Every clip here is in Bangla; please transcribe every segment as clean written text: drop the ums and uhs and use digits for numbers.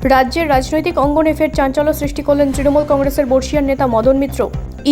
রাজ্যের রাজনৈতিক অঙ্গনে ফের চাঞ্চল্য সৃষ্টি করলেন তৃণমূল কংগ্রেসের বর্ষীয়ান নেতা মদন মিত্র।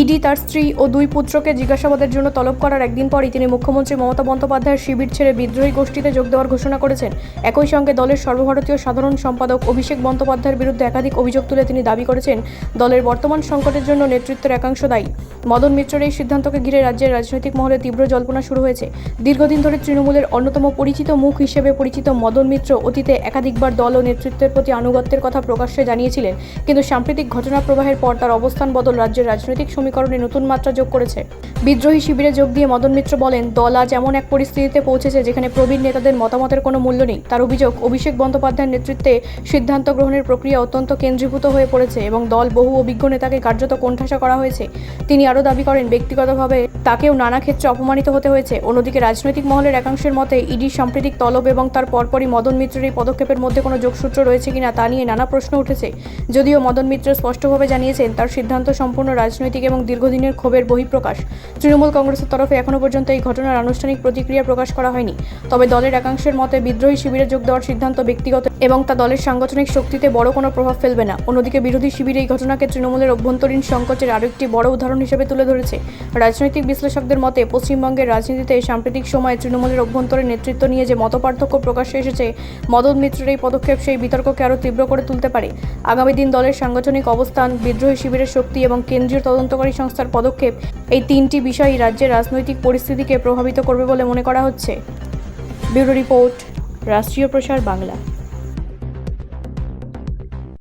ইডি তার স্ত্রী ও দুই পুত্রকে জিজ্ঞাসাবাদের জন্য তলব করার একদিন পরই তিনি মুখ্যমন্ত্রী মমতা বন্দ্যোপাধ্যায়ের শিবির ছেড়ে বিদ্রোহী গোষ্ঠীতে যোগ দেওয়ার ঘোষণা করেছেন। একই সঙ্গে দলের সর্বভারতীয় সাধারণ সম্পাদক অভিষেক বন্দ্যোপাধ্যায়ের বিরুদ্ধে একাধিক অভিযোগ তুলে তিনি দাবি করেছেন দলের বর্তমান সংকটের জন্য নেতৃত্বের একাংশ দায়ী। মদন মিত্রের এই সিদ্ধান্তকে ঘিরে রাজ্যের রাজনৈতিক মহলে তীব্র জল্পনা শুরু হয়েছে। দীর্ঘদিন ধরে তৃণমূলের অন্যতম পরিচিত মুখ হিসেবে পরিচিত মদন মিত্র অতীতে একাধিকবার দল ও নেতৃত্বের প্রতি আনুগত্যের কথা প্রকাশ্যে জানিয়েছিলেন, কিন্তু সাম্প্রতিক ঘটনা প্রবাহের পর তার অবস্থান বদল রাজ্যের রাজনৈতিক সমীকরণে নতুন মাত্রা যোগ করেছে। বিদ্রোহী শিবিরে যোগ দিয়ে মদন মিত্র বলেন, দল আজ এমন এক পরিস্থিতিতে পৌঁছেছে যেখানে প্রবীণ নেতাদের মতামতের কোনো মূল্য নেই। তার অভিযোগ, অভিষেক বন্দ্যোপাধ্যায়ের নেতৃত্বে সিদ্ধান্ত গ্রহণের প্রক্রিয়া অত্যন্ত কেন্দ্রীভূত হয়ে পড়েছে এবং দল বহু অভিজ্ঞ নেতাকে কার্যত কোণঠাসা করা হয়েছে। তিনি আরও দাবি করেন, ব্যক্তিগতভাবে তাকেও নানা ক্ষেত্রে অপমানিত হতে হয়েছে। অন্যদিকে রাজনৈতিক মহলের একাংশের মতে ইডির সাম্প্রতিক তলব এবং তার পরপরই মদন মিত্রের এই পদক্ষেপের মধ্যে কোনো যোগসূত্র রয়েছে কিনা তা নিয়ে নানা প্রশ্ন উঠেছে। যদিও মদন মিত্র স্পষ্টভাবে জানিয়েছেন তার সিদ্ধান্ত সম্পূর্ণ রাজনৈতিক এবং দীর্ঘদিনের ক্ষোভের বহিঃপ্রকাশ। তৃণমূল কংগ্রেসের তরফে এখনও পর্যন্ত এই ঘটনার আনুষ্ঠানিক প্রতিক্রিয়া প্রকাশ করা হয়নি। তবে দলের একাংশের মতে বিদ্রোহী শিবিরে যোগ দেওয়ার সিদ্ধান্ত ব্যক্তিগত এবং তা দলের সাংগঠনিক শক্তিতে বড় কোনো প্রভাব ফেলবে না। অন্যদিকে বিরোধী শিবির এই ঘটনাকে তৃণমূলের অভ্যন্তরীণ সংকটের আরও একটি বড় উদাহরণ হিসেবে তুলে ধরেছে। রাজনৈতিক বিশ্লেষকদের মতে পশ্চিমবঙ্গের রাজনীতিতে সাম্প্রতিক সময়ে তৃণমূলের অভ্যন্তরে নেতৃত্ব নিয়ে যে মতপার্থক্য প্রকাশ্যে এসেছে, মদন মিত্রের এই পদক্ষেপ সেই বিতর্ককে আরও তীব্র করে তুলতে পারে। আগামী দিন দলের সাংগঠনিক অবস্থান, বিদ্রোহী শিবিরের শক্তি এবং কেন্দ্রীয় তদন্তকারী সংস্থার পদক্ষেপ, এই তিনটি বিষয়ই রাজ্যের রাজনৈতিক পরিস্থিতিকে প্রভাবিত করবে বলে মনে করা হচ্ছে। ব্যুরো রিপোর্ট, রাষ্ট্রীয় প্রসার বাংলা।